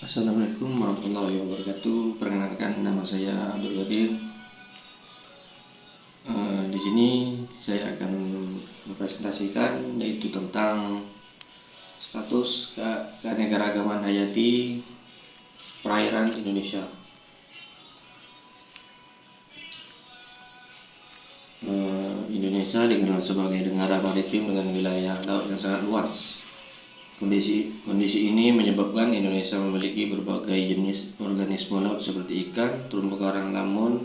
Assalamualaikum warahmatullahi wabarakatuh. Perkenalkan, nama saya Abdul Qadir. Di sini saya akan mempresentasikan yaitu tentang status keanekaragaman hayati perairan Indonesia. Indonesia dikenal sebagai negara maritim dengan wilayah laut yang sangat luas. Kondisi ini menyebabkan Indonesia memiliki berbagai jenis organisme laut seperti ikan, terumbu karang, lamun,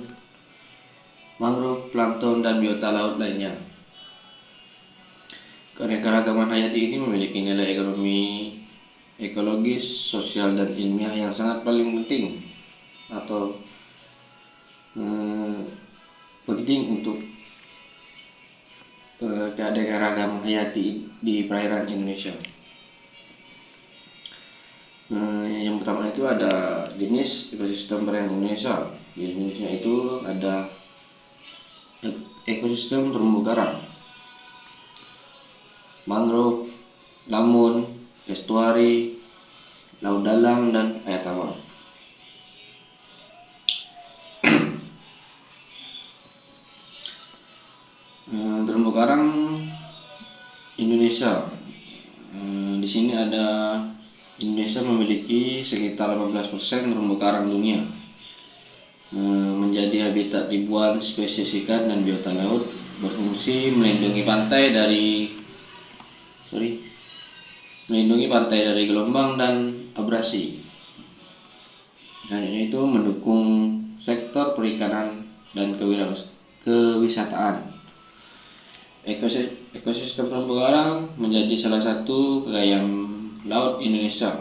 mangrove, plankton, dan biota laut lainnya. Keanekaragaman hayati ini memiliki nilai ekonomi, ekologis, sosial, dan ilmiah yang sangat paling penting atau penting untuk keanekaragaman hayati di perairan Indonesia. Yang pertama itu ada jenis ekosistem perairan Indonesia. Jenisnya itu ada ekosistem terumbu karang, mangrove, lamun, estuari, laut dalam, dan air tawar. Terumbu karang Indonesia. Di sini ada Indonesia memiliki sekitar 18% terumbu karang dunia, menjadi habitat ribuan spesies ikan dan biota laut, berfungsi melindungi pantai dari gelombang dan abrasi. Selanjutnya itu mendukung sektor perikanan dan kewisataan. Ekosistem terumbu karang menjadi salah satu kekayaan laut Indonesia.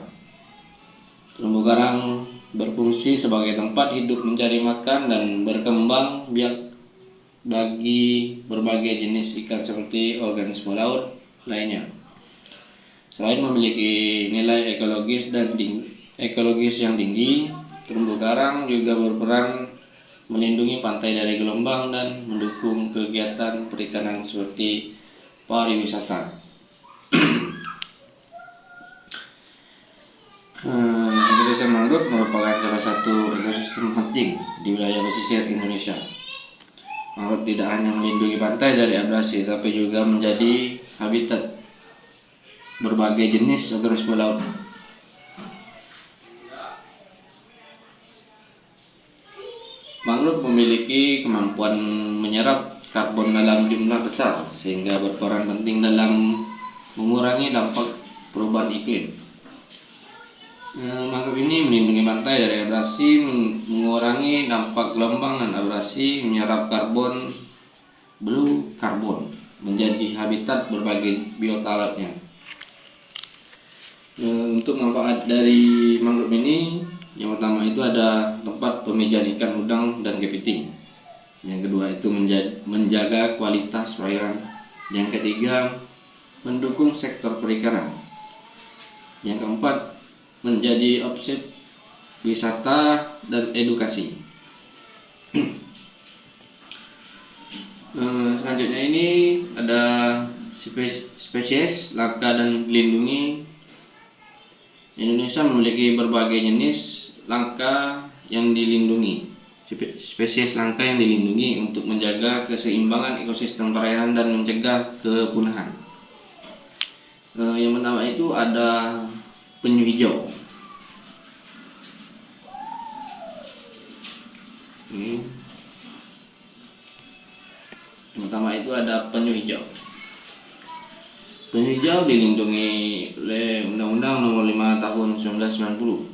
Terumbu karang berfungsi sebagai tempat hidup mencari makan dan berkembang biak bagi berbagai jenis ikan seperti organisme laut lainnya. Selain memiliki nilai ekologis yang tinggi, terumbu karang juga berperan melindungi pantai dari gelombang dan mendukung kegiatan perikanan seperti pariwisata. Ekosistem mangrove merupakan salah satu ekosistem penting di wilayah pesisir Indonesia. Mangrove tidak hanya melindungi pantai dari abrasi, tapi juga menjadi habitat berbagai jenis organisme laut. Mangrove memiliki kemampuan menyerap karbon dalam jumlah besar, sehingga berperan penting dalam mengurangi dampak perubahan iklim. Mangrove ini melindungi pantai dari abrasi, mengurangi dampak gelombang dan abrasi, menyerap blue carbon, menjadi habitat berbagai biota lautnya. Untuk manfaat dari mangrove ini, yang pertama itu ada tempat pemijaan ikan udang dan kepiting. Yang kedua itu menjaga kualitas perairan. Yang ketiga, mendukung sektor perikanan. Yang keempat, menjadi objek wisata dan edukasi. Selanjutnya ini ada spesies langka dan dilindungi. Indonesia memiliki berbagai jenis langka yang dilindungi. Spesies langka yang dilindungi untuk menjaga keseimbangan ekosistem perairan dan mencegah kepunahan. Yang pertama itu ada penyu hijau. Yang pertama itu ada penyu hijau. Penyu hijau dilindungi oleh Undang-Undang Nomor 5 Tahun 1990.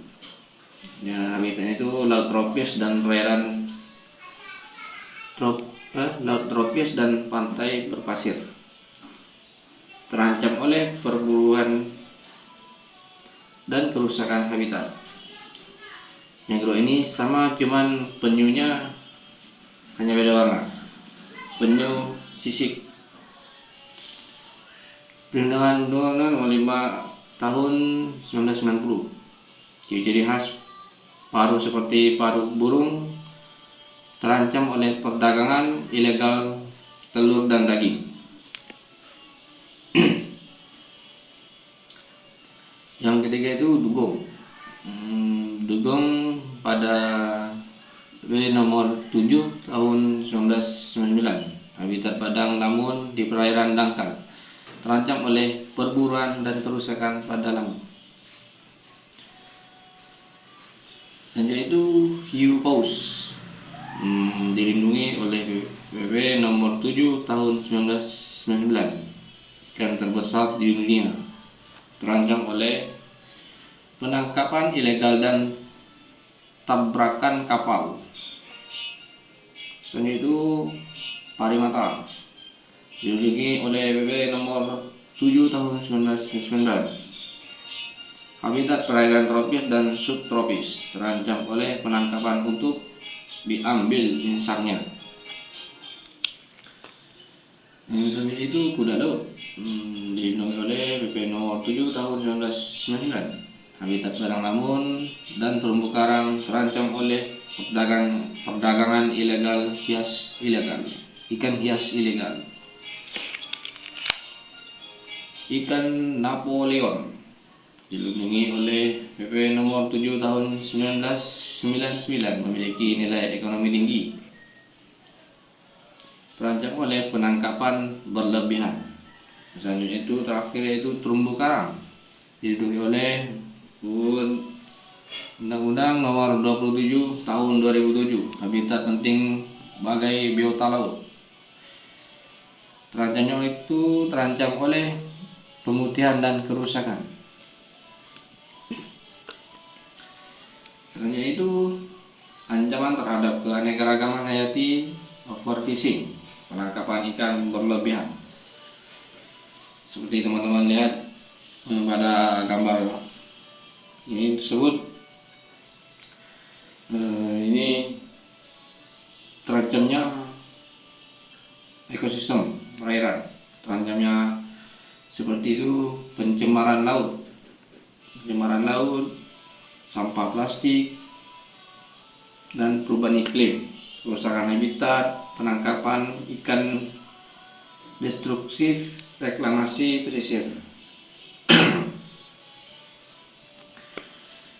Ya, habitatnya itu laut tropis dan perairan laut tropis dan pantai berpasir. Terancam oleh perburuan dan kerusakan habitat. Yang kedua ini sama, cuman penyunya hanya beda warna. Penyu sisik. Perlindungan Undang-Undang Nomor 5 Tahun 1990. Ciri-ciri khas paruh seperti paruh burung, terancam oleh perdagangan ilegal telur dan daging. Yang ketiga itu dugong. didukung pada nomor 7 tahun 1999. Habitat Padang Lamun di perairan dangkal terancam oleh perburuan dan kerusakan pada laut. Selanjutnya itu hiu paus dilindungi oleh PPP nomor 7 tahun 1999. Ikan terbesar di dunia terancam oleh penangkapan ilegal dan tabrakan kapal. Selanjutnya itu parimata dilindungi oleh PPP nomor 7 tahun 1999. Habitat perairan tropis dan subtropis terancam oleh penangkapan untuk diambil insangnya. Yang selanjutnya itu kuda laut dilindungi oleh PP nomor 7 tahun 1999. Habitat Padang Lamun dan terumbu karang terancam oleh perdagangan ikan hias ilegal. Ikan Napoleon dilindungi oleh PP nomor 7 tahun 1999, memiliki nilai ekonomi tinggi, terancam oleh penangkapan berlebihan. Selanjutnya itu terakhir yaitu terumbu karang dilindungi oleh Undang-Undang nomor 27 tahun 2007, habitat penting bagai biota laut. Terancam oleh pemutihan dan kerusakan. Selanjutnya itu ancaman terhadap keanekaragaman hayati, overfishing, penangkapan ikan berlebihan. Seperti teman-teman lihat pada gambar ini tersebut, ini terancamnya ekosistem perairan, terancamnya seperti itu pencemaran laut, sampah plastik, dan perubahan iklim, kerusakan habitat, penangkapan ikan destruktif, reklamasi pesisir.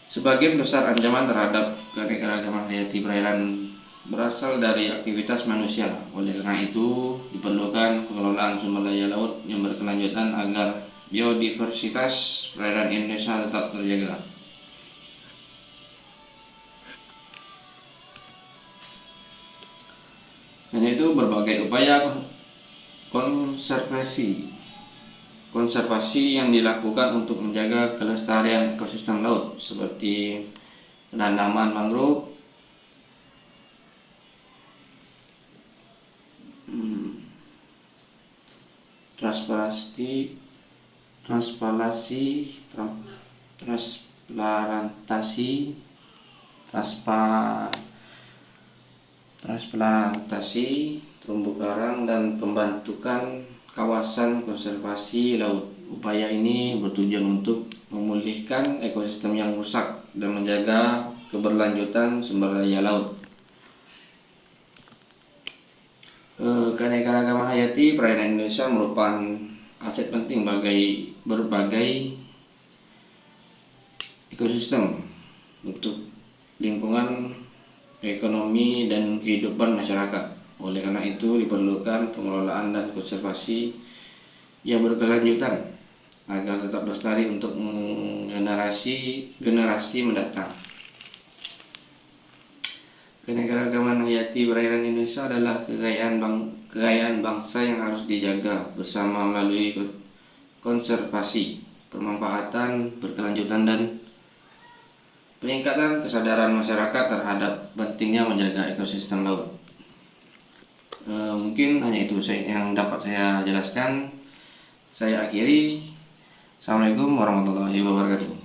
Sebagian besar ancaman terhadap keanekaragaman hayati perairan berasal dari aktivitas manusia. Oleh karena itu, diperlukan pengelolaan sumber daya laut yang berkelanjutan agar biodiversitas perairan Indonesia tetap terjaga. Hanya itu berbagai upaya konservasi yang dilakukan untuk menjaga kelestarian ekosistem laut, seperti penanaman mangrove, transplantasi terumbu karang, dan pembentukan kawasan konservasi laut. Upaya ini bertujuan untuk memulihkan ekosistem yang rusak dan menjaga keberlanjutan sumber daya laut. Keanekaragaman hayati perairan Indonesia merupakan aset penting bagi berbagai ekosistem untuk lingkungan, ekonomi, dan kehidupan masyarakat. Oleh karena itu diperlukan pengelolaan dan konservasi yang berkelanjutan agar tetap lestari untuk generasi mendatang. Keanekaragaman hayati perairan Indonesia adalah kekayaan bangsa yang harus dijaga bersama melalui konservasi, pemanfaatan berkelanjutan, dan peningkatan kesadaran masyarakat terhadap pentingnya menjaga ekosistem laut. Mungkin hanya itu yang dapat saya jelaskan. Saya akhiri. Assalamualaikum warahmatullahi wabarakatuh.